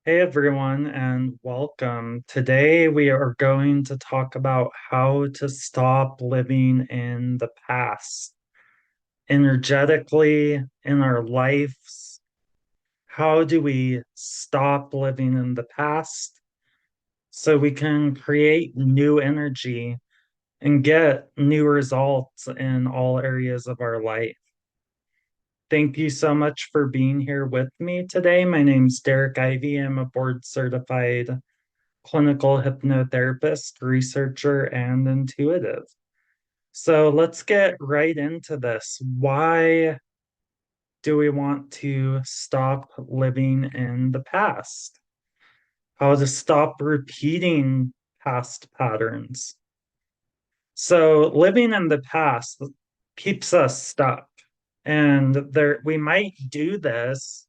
Hey everyone, and welcome. Today we are going to talk about how to stop living in the past, energetically in our lives. How do we stop living in the past so we can create new energy and get new results in all areas of our life? Thank you so much for being here with me today. My name's Derrick Ivey. I'm a board certified clinical hypnotherapist, researcher, and intuitive. So let's get right into this. Why do we want to stop living in the past? How to stop repeating past patterns? So living in the past keeps us stuck. And there we might do this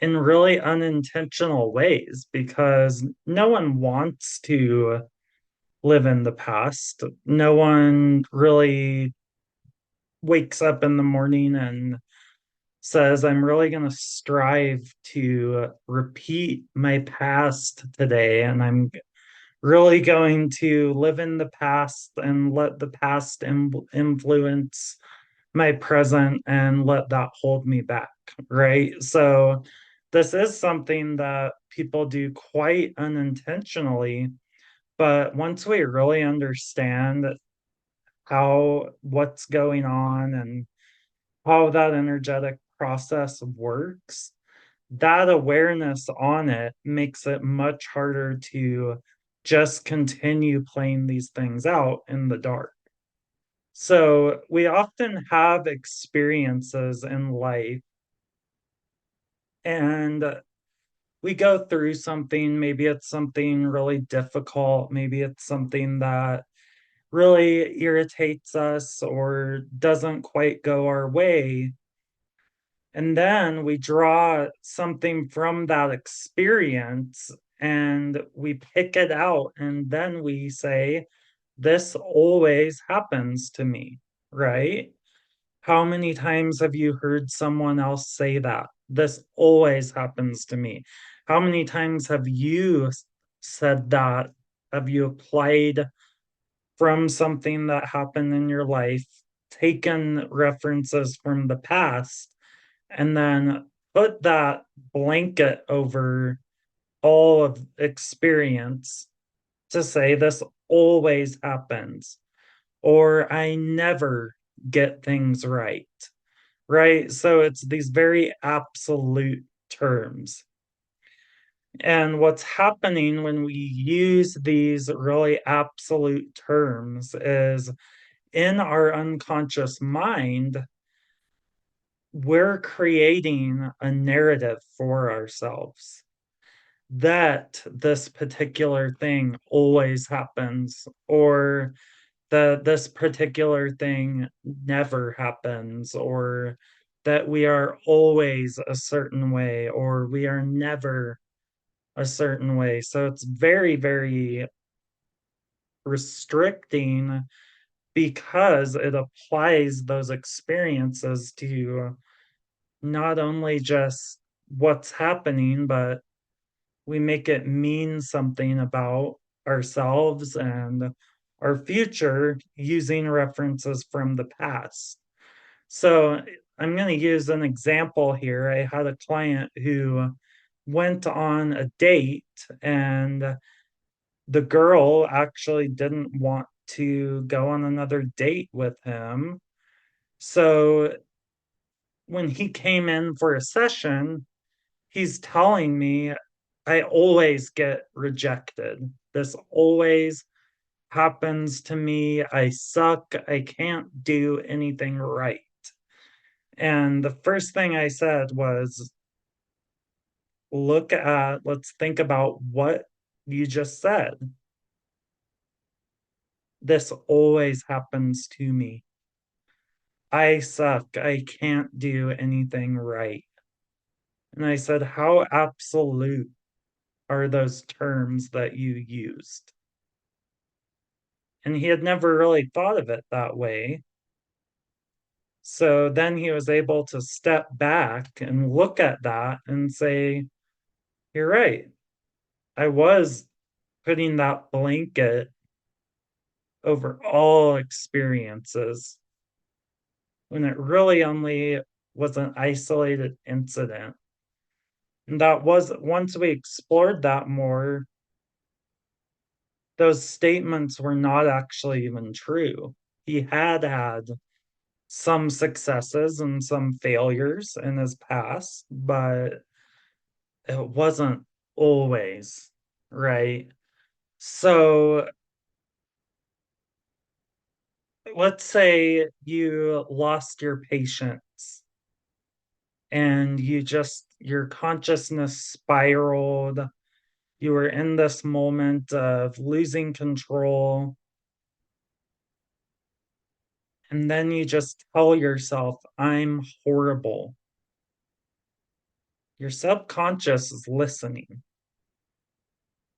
in really unintentional ways because no one wants to live in the past. No one really wakes up in the morning and says, I'm really going to strive to repeat my past today. And I'm really going to live in the past and let the past influence my present and let that hold me back. Right. So, this is something that people do quite unintentionally. But once we really understand what's going on and how that energetic process works, that awareness on it makes it much harder to just continue playing these things out in the dark. So we often have experiences in life and we go through something. Maybe it's something really difficult. Maybe it's something that really irritates us or doesn't quite go our way. And then we draw something from that experience and we pick it out. And then we say, this always happens to me, right? How many times have you heard someone else say that? This always happens to me. How many times have you said that? Have you applied from something that happened in your life, taken references from the past, and then put that blanket over all of experience to say this always happens, or I never get things right, right? So it's these very absolute terms. And what's happening when we use these really absolute terms is in our unconscious mind, we're creating a narrative for ourselves that this particular thing always happens, or that this particular thing never happens, or that we are always a certain way, or we are never a certain way. So it's very, very restricting because it applies those experiences to not only just what's happening, but we make it mean something about ourselves and our future using references from the past. So I'm going to use an example here. I had a client who went on a date and the girl actually didn't want to go on another date with him. So when he came in for a session, he's telling me, I always get rejected. This always happens to me. I suck. I can't do anything right. And the first thing I said was, let's think about what you just said. This always happens to me. I suck. I can't do anything right. And I said, how absolute are those terms that you used? And he had never really thought of it that way. So then he was able to step back and look at that and say, You're right. I was putting that blanket over all experiences when it really only was an isolated incident. And that was, once we explored that more, those statements were not actually even true. He had had some successes and some failures in his past, but it wasn't always, right? So let's say you lost your patience and your consciousness spiraled. You were in this moment of losing control. And then you just tell yourself, I'm horrible. Your subconscious is listening.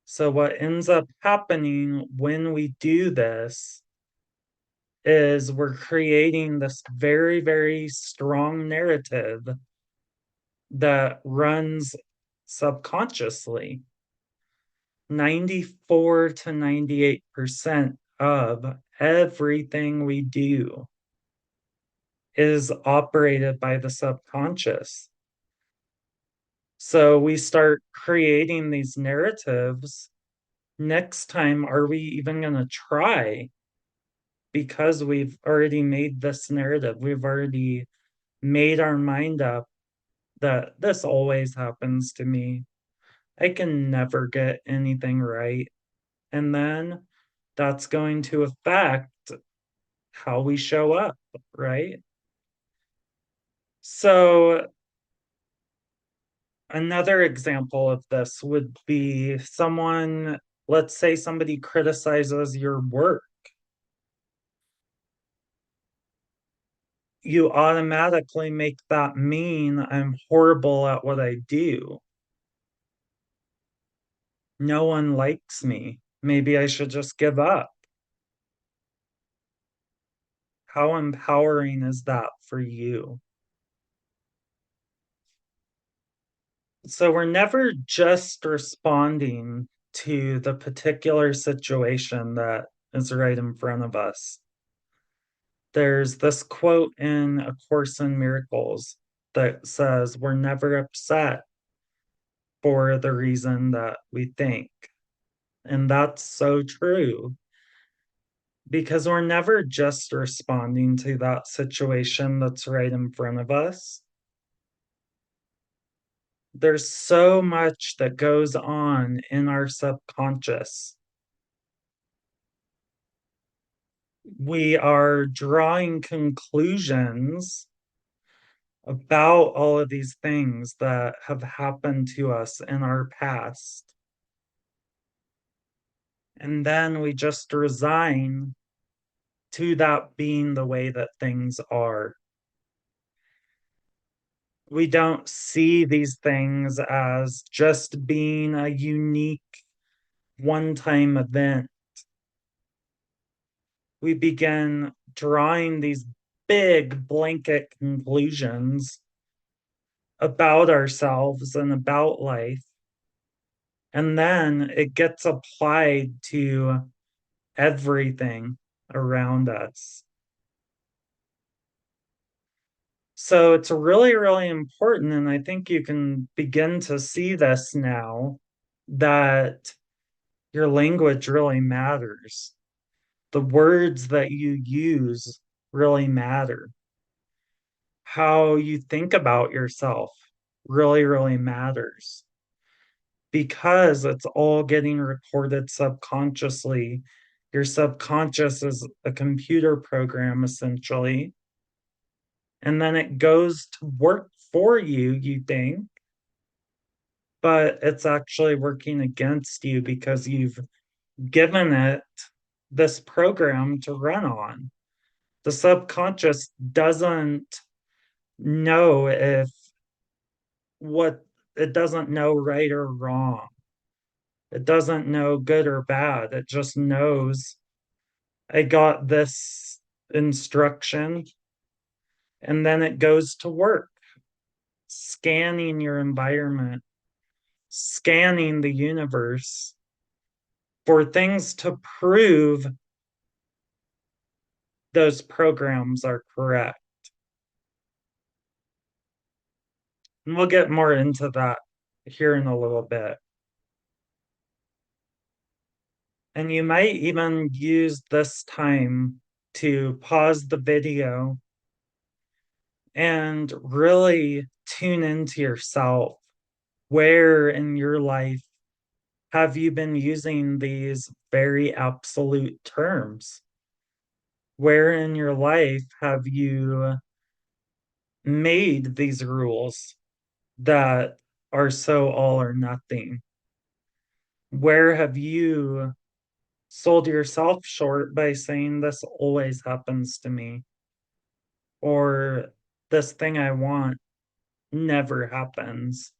So, what ends up happening when we do this is we're creating this very, very strong narrative that runs subconsciously. 94 to 98% of everything we do is operated by the subconscious. So we start creating these narratives. Next time, are we even going to try? Because we've already made this narrative, we've already made our mind up that this always happens to me. I can never get anything right. And then that's going to affect how we show up, right? So, another example of this would be someone, let's say somebody criticizes your work. You automatically make that mean I'm horrible at what I do. No one likes me. Maybe I should just give up. How empowering is that for you? So we're never just responding to the particular situation that is right in front of us. There's this quote in A Course in Miracles that says, we're never upset for the reason that we think. And that's so true because we're never just responding to that situation that's right in front of us. There's so much that goes on in our subconscious. We are drawing conclusions about all of these things that have happened to us in our past. And then we just resign to that being the way that things are. We don't see these things as just being a unique one time event. We begin drawing these big blanket conclusions about ourselves and about life. And then it gets applied to everything around us. So it's really, really important. And I think you can begin to see this now that your language really matters. The words that you use really matter. How you think about yourself really, really matters because it's all getting recorded subconsciously. Your subconscious is a computer program, essentially. And then it goes to work for you, you think, but it's actually working against you because you've given it this program to run on. The subconscious doesn't know if what it doesn't know right or wrong. It doesn't know good or bad. It just knows I got this instruction and then it goes to work, scanning your environment, scanning the universe for things to prove those programs are correct. And we'll get more into that here in a little bit. And you might even use this time to pause the video and really tune into yourself. Where in your life have you been using these very absolute terms? Where in your life have you made these rules that are so all or nothing? Where have you sold yourself short by saying this always happens to me, or this thing I want never happens?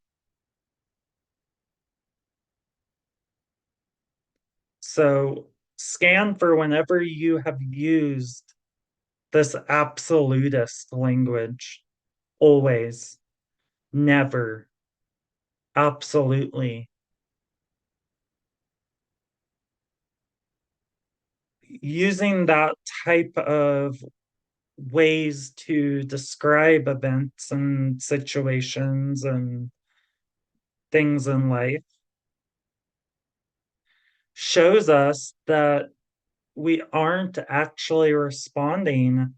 So scan for whenever you have used this absolutist language. Always, never, absolutely. Using that type of ways to describe events and situations and things in life shows us that we aren't actually responding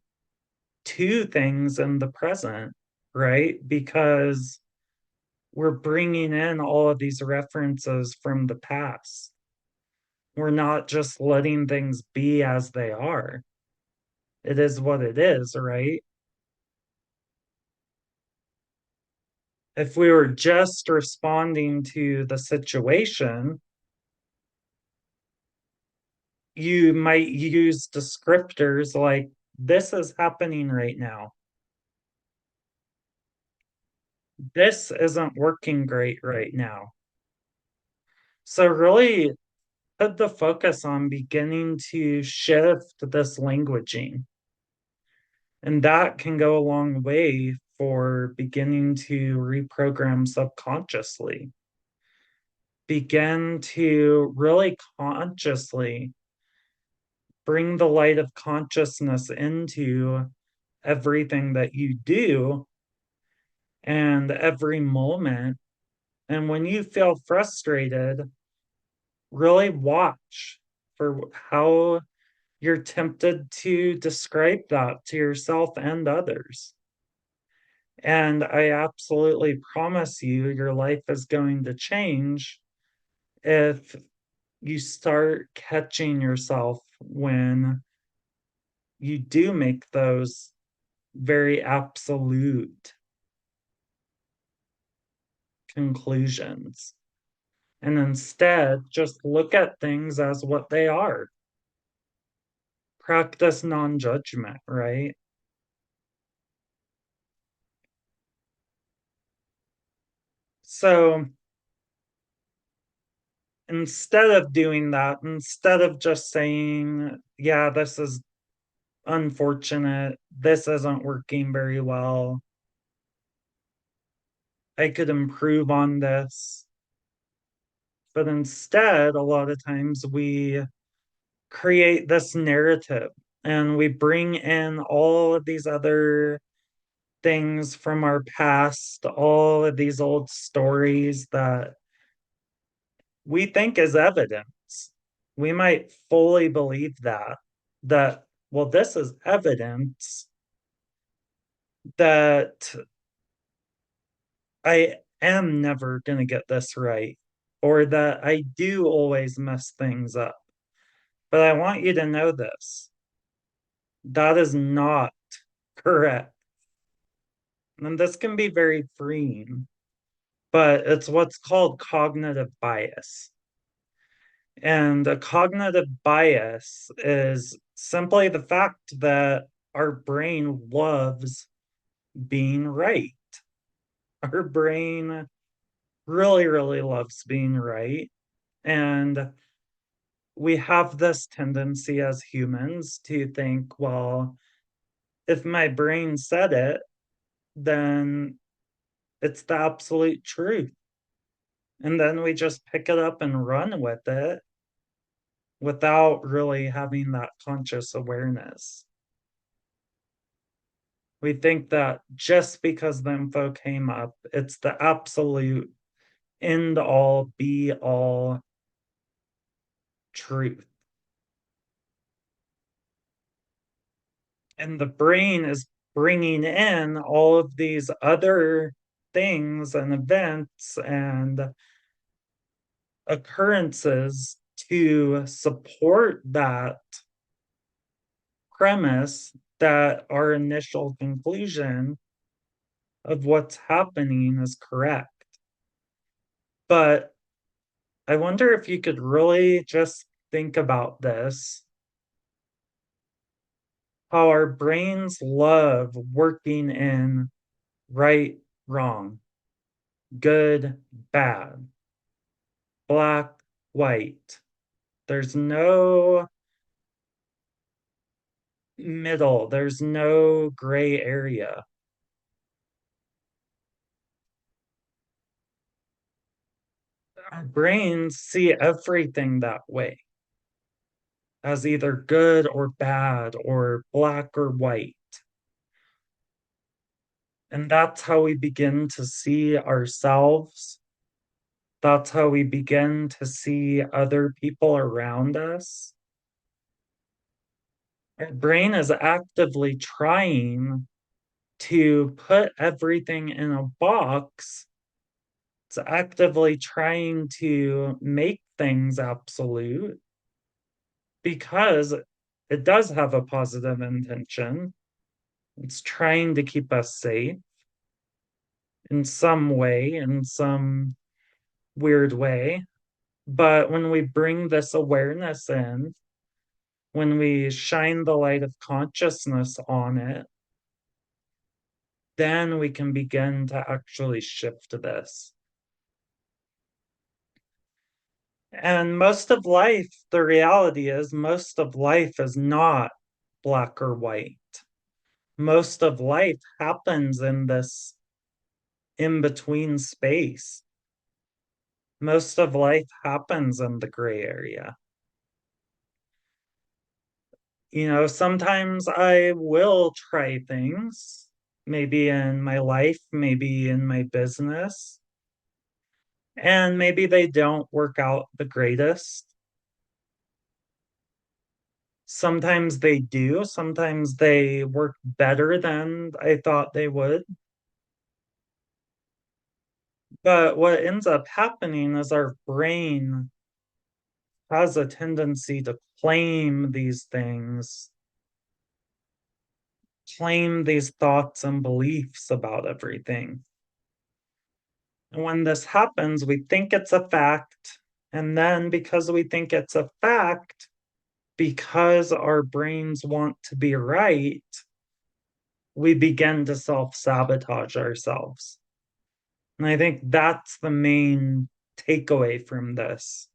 to things in the present, right? Because we're bringing in all of these references from the past. We're not just letting things be as they are. It is what it is, right? If we were just responding to the situation, you might use descriptors like, this is happening right now. This isn't working great right now. So, really put the focus on beginning to shift this languaging. And that can go a long way for beginning to reprogram subconsciously. Begin to really consciously bring the light of consciousness into everything that you do and every moment. And when you feel frustrated, really watch for how you're tempted to describe that to yourself and others. And I absolutely promise you, your life is going to change if you start catching yourself when you do make those very absolute conclusions. And instead, just look at things as what they are. Practice non judgment, right? So instead of doing that, instead of just saying, yeah, this is unfortunate, this isn't working very well, I could improve on this. But instead, a lot of times we create this narrative and we bring in all of these other things from our past, all of these old stories that we think is evidence. We might fully believe that, well, this is evidence that I am never going to get this right, or that I do always mess things up. But I want you to know this, that is not correct. And this can be very freeing, but it's what's called cognitive bias. And a cognitive bias is simply the fact that our brain loves being right. Our brain really, really loves being right. And we have this tendency as humans to think, well, if my brain said it, then it's the absolute truth. And then we just pick it up and run with it without really having that conscious awareness. We think that just because the info came up, it's the absolute end all be all truth. And the brain is bringing in all of these other things and events and occurrences to support that premise that our initial conclusion of what's happening is correct. But I wonder if you could really just think about this, how our brains love working in right, wrong, good, bad, black, white. There's no middle, there's no gray area. Our brains see everything that way as either good or bad or black or white. And that's how we begin to see ourselves. That's how we begin to see other people around us. Our brain is actively trying to put everything in a box. It's actively trying to make things absolute because it does have a positive intention. It's trying to keep us safe in some way, in some weird way. But when we bring this awareness in, when we shine the light of consciousness on it, then we can begin to actually shift this. And most of life, the reality is, most of life is not black or white. Most of life happens in this in between space. Most of life happens in the gray area. Sometimes I will try things, maybe in my life, maybe in my business, and maybe they don't work out the greatest. Sometimes they do, sometimes they work better than I thought they would. But what ends up happening is our brain has a tendency to claim these things, claim these thoughts and beliefs about everything. And when this happens, we think it's a fact. And then because we think it's a fact, because our brains want to be right, we begin to self sabotage ourselves. And I think that's the main takeaway from this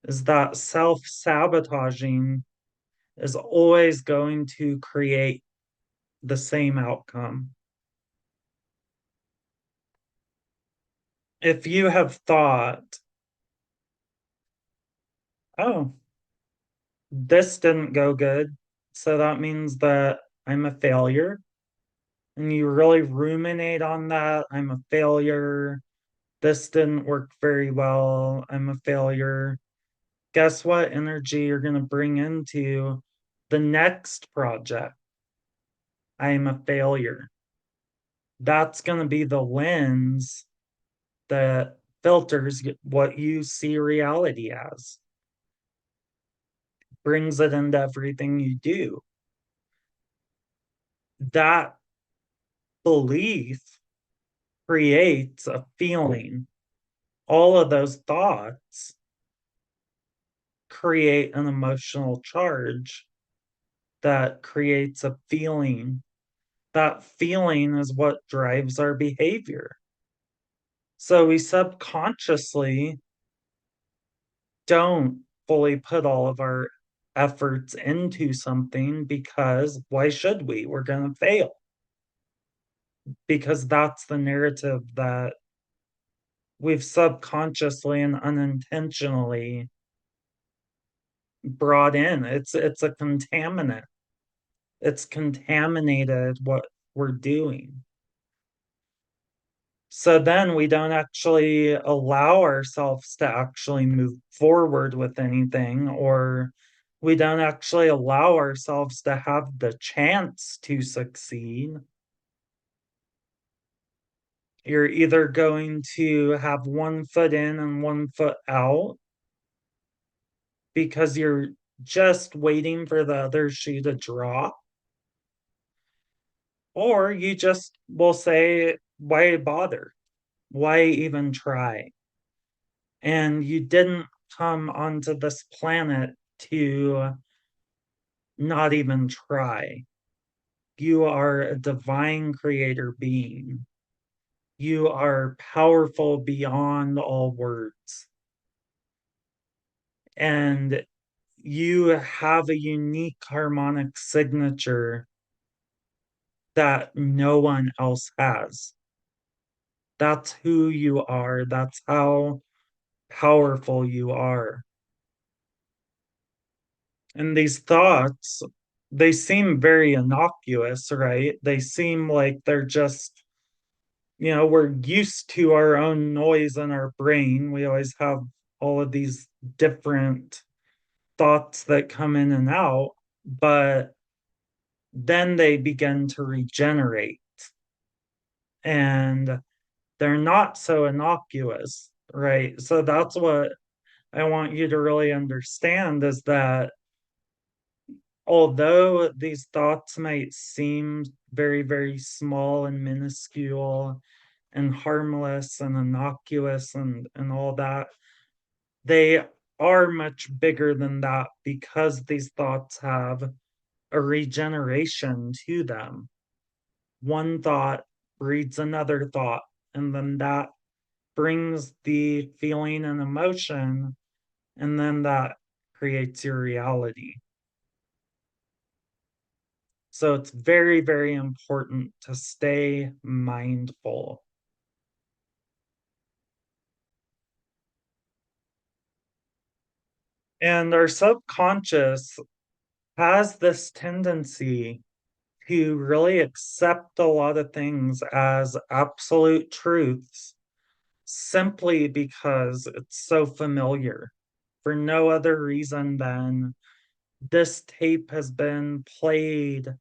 is that self sabotaging is always going to create the same outcome. If you have thought, oh, this didn't go good, so that means that I'm a failure, and you really ruminate on that, I'm a failure, this didn't work very well, I'm a failure. Guess what energy you're going to bring into the next project? I am a failure. That's going to be the lens that filters what you see reality as, brings it into everything you do. That belief creates a feeling. All of those thoughts create an emotional charge that creates a feeling. That feeling is what drives our behavior. So we subconsciously don't fully put all of our efforts into something because why should we? We're going to fail because that's the narrative that we've subconsciously and unintentionally brought in. It's a contaminant. It's contaminated what we're doing. So then we don't actually allow ourselves to actually move forward with anything, or we don't actually allow ourselves to have the chance to succeed. You're either going to have one foot in and one foot out because you're just waiting for the other shoe to drop, or you just will say, why bother? Why even try? And you didn't come onto this planet to not even try. You are a divine creator being. You are powerful beyond all words. And you have a unique harmonic signature that no one else has. That's who you are. That's how powerful you are. And these thoughts, they seem very innocuous, right? They seem like they're just, we're used to our own noise in our brain. We always have all of these different thoughts that come in and out, but then they begin to regenerate and they're not so innocuous, right? So that's what I want you to really understand is that although these thoughts might seem very, very small and minuscule and harmless and innocuous and all that, they are much bigger than that because these thoughts have a regeneration to them. One thought breeds another thought, and then that brings the feeling and emotion, and then that creates your reality. So it's very, very important to stay mindful. And our subconscious has this tendency to really accept a lot of things as absolute truths simply because it's so familiar, for no other reason than this tape has been played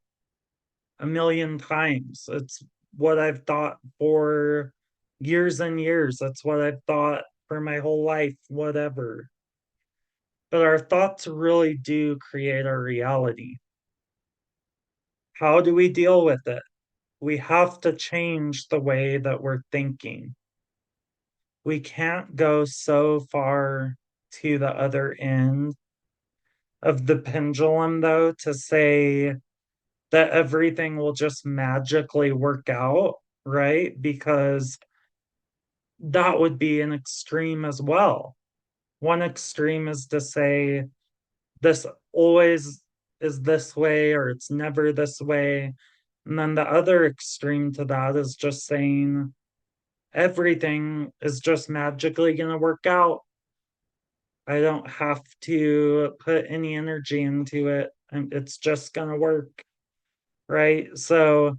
a million times. It's what I've thought for years and years. That's what I've thought for my whole life, whatever. But our thoughts really do create our reality. How do we deal with it? We have to change the way that we're thinking. We can't go so far to the other end of the pendulum, though, to say that everything will just magically work out, right? Because that would be an extreme as well. One extreme is to say this always is this way or it's never this way. And then the other extreme to that is just saying everything is just magically going to work out. I don't have to put any energy into it and it's just going to work, right? So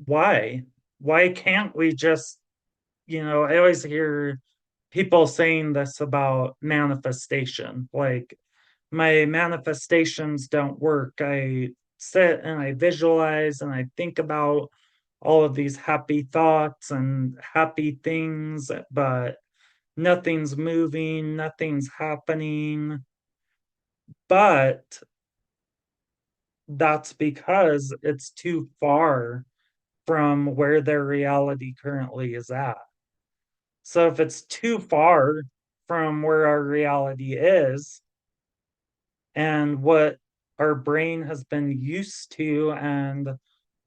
why? Why can't we just, I always hear people saying this about manifestation. Like, my manifestations don't work. I sit and I visualize and I think about all of these happy thoughts and happy things, but nothing's moving, nothing's happening. But that's because it's too far from where their reality currently is at. So if it's too far from where our reality is and what our brain has been used to and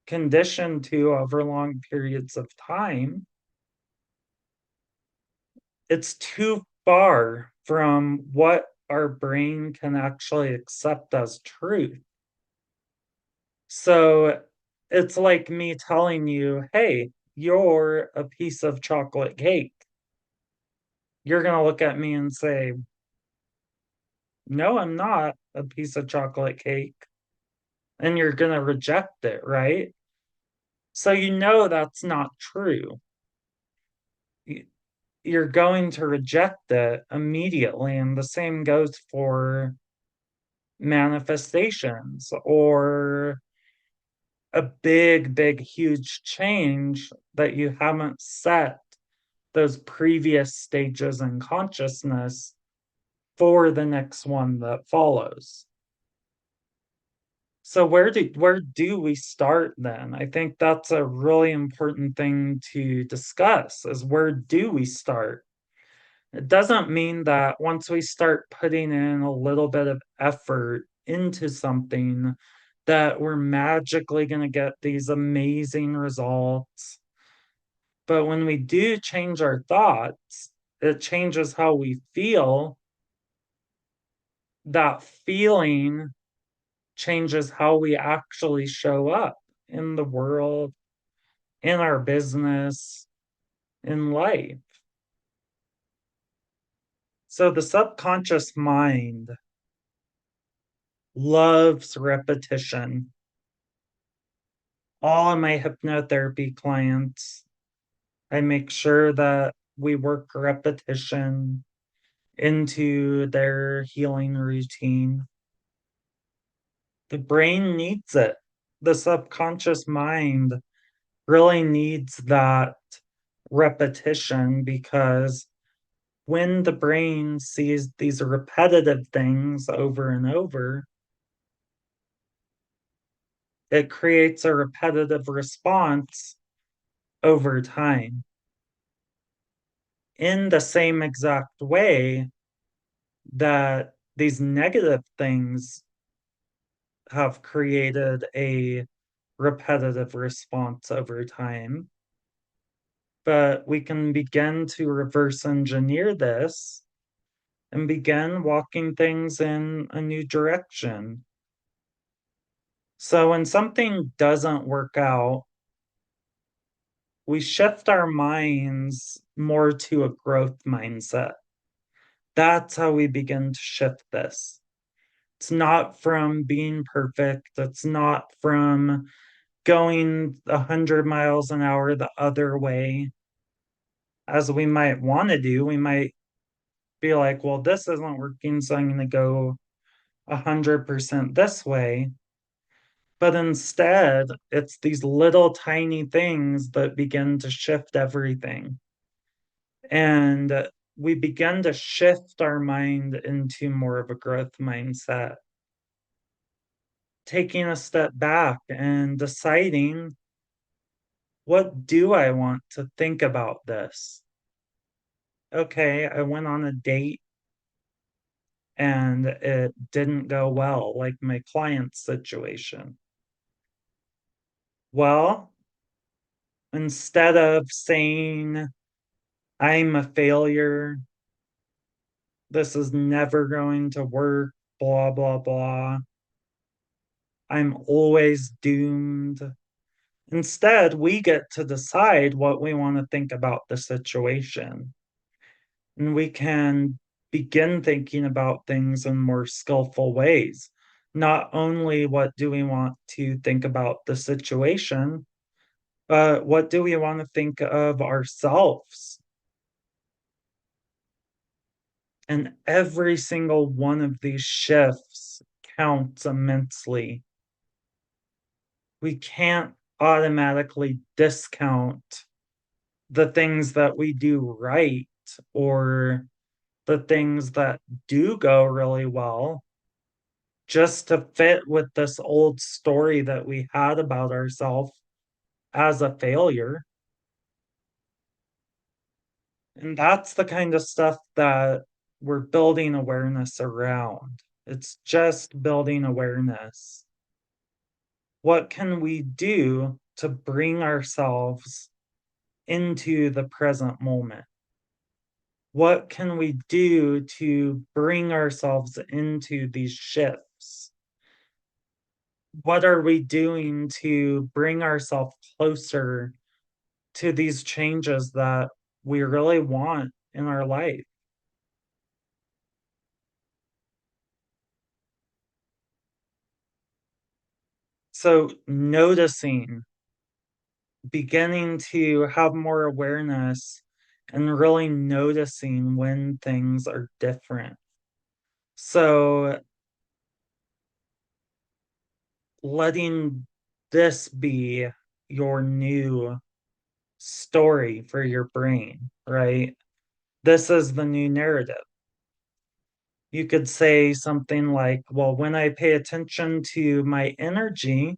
conditioned to over long periods of time, it's too far from what our brain can actually accept as truth. So it's like me telling you, hey, you're a piece of chocolate cake. you're going to look at me and say, no, I'm not a piece of chocolate cake. And you're going to reject it, right? So you know that's not true. You're going to reject it immediately. And the same goes for manifestations or a big, huge change that you haven't set those previous stages in consciousness for the next one that follows. So where do we start then? I think that's a really important thing to discuss is where do we start? It doesn't mean that once we start putting in a little bit of effort into something that we're magically going to get these amazing results. But when we do change our thoughts, it changes how we feel. That feeling changes how we actually show up in the world, in our business, in life. So the subconscious mind loves repetition. All of my hypnotherapy clients, I make sure that we work repetition into their healing routine. The brain needs it. The subconscious mind really needs that repetition because when the brain sees these repetitive things over and over, it creates a repetitive response over time. In the same exact way that these negative things have created a repetitive response over time, but we can begin to reverse engineer this and begin walking things in a new direction. So when something doesn't work out, we shift our minds more to a growth mindset. That's how we begin to shift this. It's not from being perfect. It's not from going 100 miles an hour the other way, as we might want to do. We might be like, well, this isn't working, so I'm going to go 100% this way. But instead, it's these little tiny things that begin to shift everything. And we begin to shift our mind into more of a growth mindset, taking a step back and deciding, what do I want to think about this? Okay, I went on a date and it didn't go well, like my client's situation. Well, instead of saying, I'm a failure, this is never going to work, blah, blah, blah, I'm always doomed. Instead, we get to decide what we want to think about the situation. And we can begin thinking about things in more skillful ways. Not only what do we want to think about the situation, but what do we want to think of ourselves? And every single one of these shifts counts immensely. We can't automatically discount the things that we do right or the things that do go really well just to fit with this old story that we had about ourselves as a failure. And that's the kind of stuff that we're building awareness around. It's just building awareness. What can we do to bring ourselves into the present moment? What can we do to bring ourselves into these shifts? What are we doing to bring ourselves closer to these changes that we really want in our life. So, noticing, beginning to have more awareness, and really noticing when things are different. So, letting this be your new story for your brain, right? This is the new narrative. You could say something like, well, when I pay attention to my energy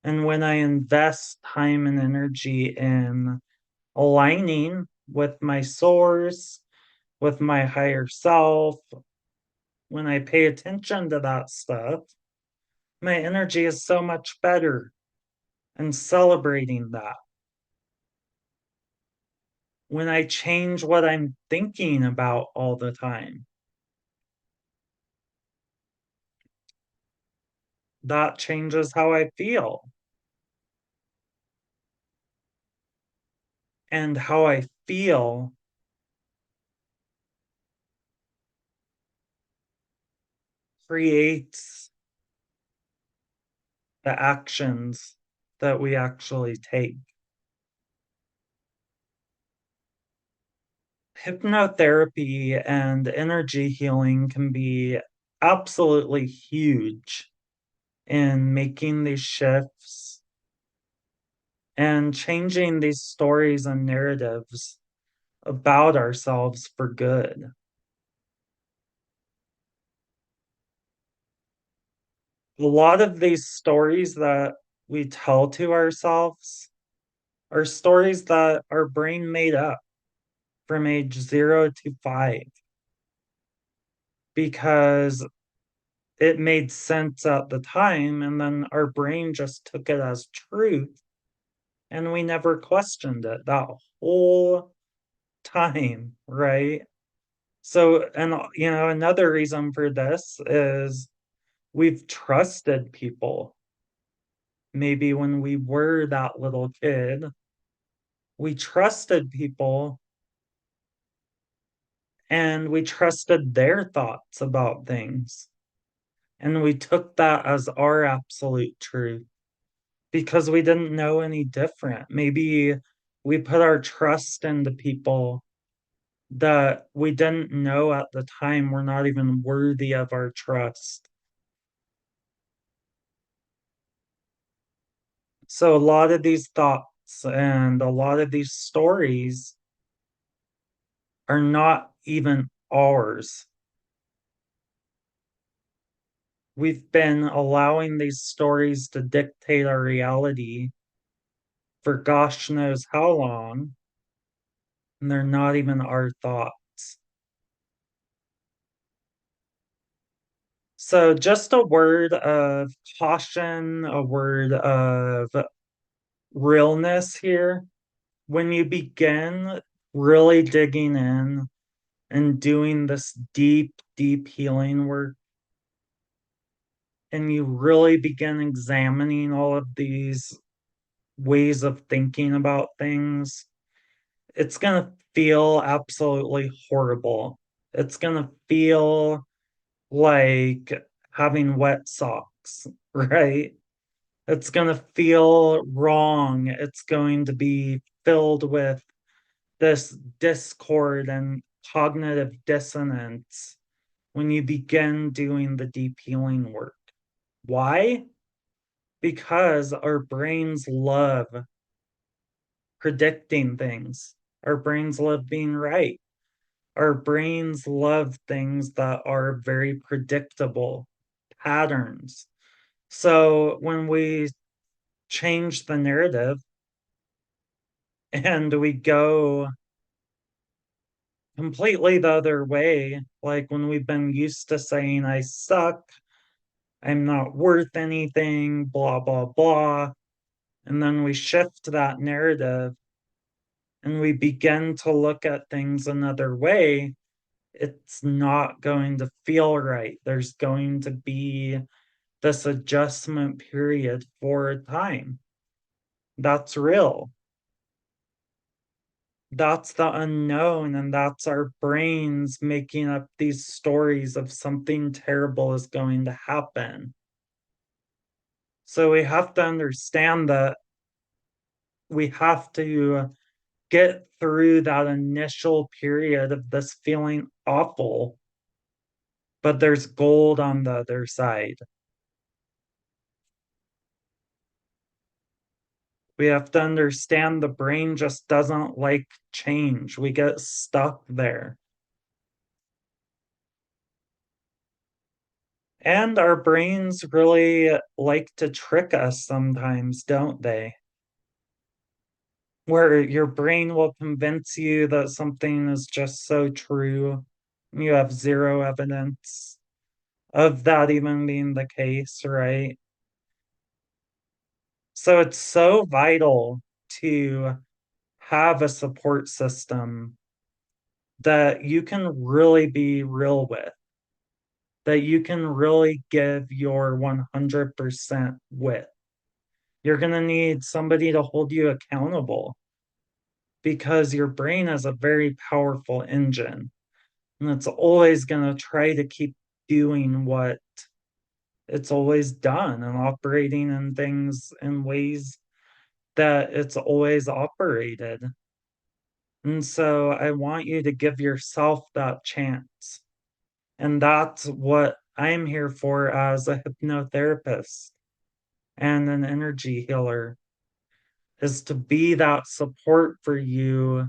and when I invest time and energy in aligning with my source, with my higher self, when I pay attention to that stuff, my energy is so much better, and celebrating that. When I change what I'm thinking about all the time, that changes how I feel. And how I feel creates the actions that we actually take. Hypnotherapy and energy healing can be absolutely huge in making these shifts and changing these stories and narratives about ourselves for good. A lot of these stories that we tell to ourselves are stories that our brain made up from age 0 to 5 because it made sense at the time, and then our brain just took it as truth, and we never questioned it that whole time, right? So, and another reason for this is we've trusted people. Maybe when we were that little kid, we trusted people and we trusted their thoughts about things. And we took that as our absolute truth because we didn't know any different. Maybe we put our trust into people that we didn't know at the time were not even worthy of our trust. So, a lot of these thoughts and a lot of these stories are not even ours. We've been allowing these stories to dictate our reality for gosh knows how long, and they're not even our thoughts. So, just a word of caution, a word of realness here. When you begin really digging in and doing this deep, deep healing work, and you really begin examining all of these ways of thinking about things, it's going to feel absolutely horrible. It's going to feel like having wet socks, right? It's going to feel wrong. It's going to be filled with this discord and cognitive dissonance when you begin doing the deep healing work. Why? Because our brains love predicting things. Our brains love being right. Our brains love things that are very predictable patterns. So when we change the narrative and we go completely the other way, like when we've been used to saying, I suck, I'm not worth anything, blah, blah, blah. And then we shift that narrative and we begin to look at things another way, it's not going to feel right. There's going to be this adjustment period for a time. That's real. That's the unknown, and that's our brains making up these stories of something terrible is going to happen. So we have to understand that we have to get through that initial period of this feeling awful, but there's gold on the other side. We have to understand the brain just doesn't like change. We get stuck there. And our brains really like to trick us sometimes, don't they? Where your brain will convince you that something is just so true. You have zero evidence of that even being the case, right? So it's so vital to have a support system that you can really be real with, that you can really give your 100% with. You're going to need somebody to hold you accountable because your brain is a very powerful engine and it's always going to try to keep doing what it's always done and operating in things in ways that it's always operated. And so I want you to give yourself that chance. And that's what I'm here for as a hypnotherapist and an energy healer is to be that support for you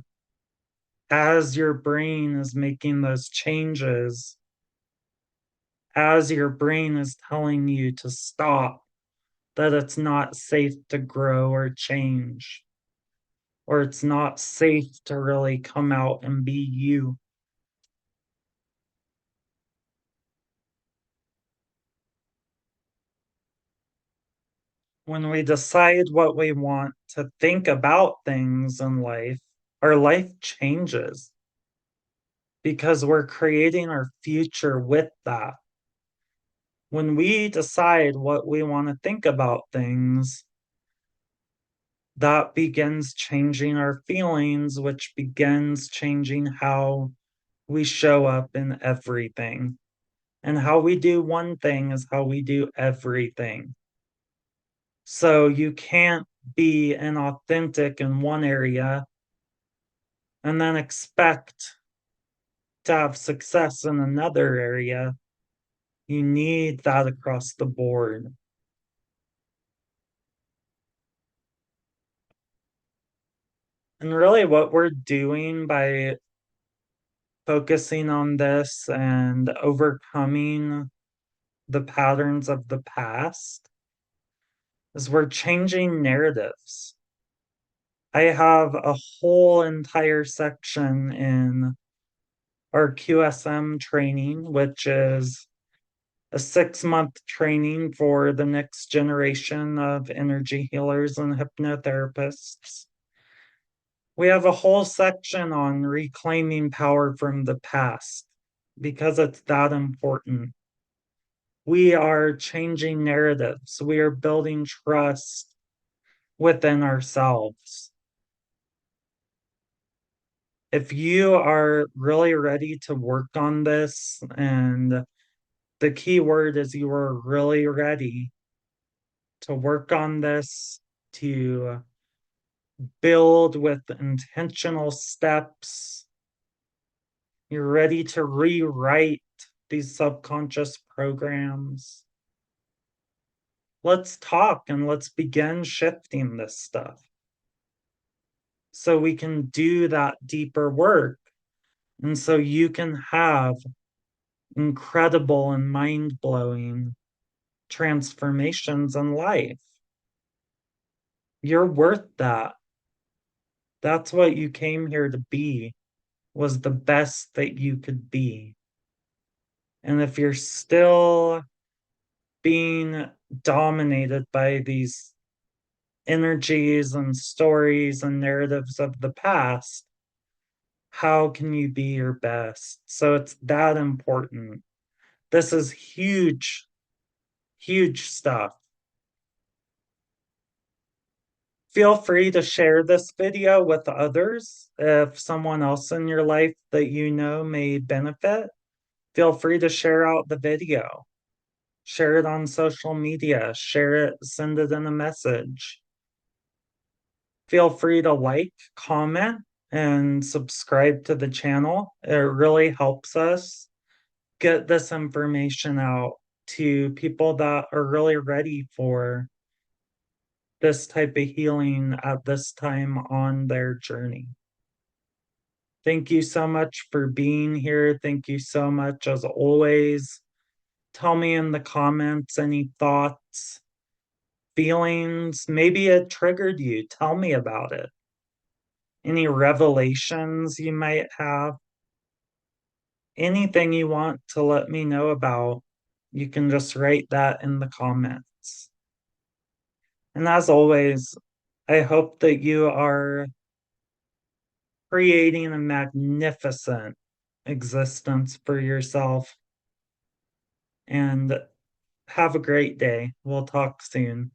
as your brain is making those changes, as your brain is telling you to stop, that it's not safe to grow or change, or it's not safe to really come out and be you. When we decide what we want to think about things in life, our life changes because we're creating our future with that. When we decide what we want to think about things, that begins changing our feelings, which begins changing how we show up in everything. And how we do one thing is how we do everything. So you can't be inauthentic in one area and then expect to have success in another area. You need that across the board. And really, what we're doing by focusing on this and overcoming the patterns of the past is we're changing narratives. I have a whole entire section in our QSM training, which is a 6 month training for the next generation of energy healers and hypnotherapists. We have a whole section on reclaiming power from the past because it's that important. We are changing narratives, we are building trust within ourselves. If you are really ready to work on this, and the key word is you are really ready to work on this, to build with intentional steps, you're ready to rewrite these subconscious programs. Let's talk and let's begin shifting this stuff so we can do that deeper work. And so you can have incredible and mind blowing transformations in life. You're worth that. That's what you came here to be, was the best that you could be. And if you're still being dominated by these energies and stories and narratives of the past, how can you be your best? So it's that important. This is huge, huge stuff. Feel free to share this video with others. If someone else in your life that you know may benefit, feel free to share out the video. Share it on social media, share it, send it in a message. Feel free to like, comment, and subscribe to the channel. It really helps us get this information out to people that are really ready for this type of healing at this time on their journey. Thank you so much for being here. Thank you so much, as always. Tell me in the comments any thoughts, feelings. Maybe it triggered you. Tell me about it. Any revelations you might have. Anything you want to let me know about, you can just write that in the comments. And as always, I hope that you are creating a magnificent existence for yourself. And have a great day. We'll talk soon.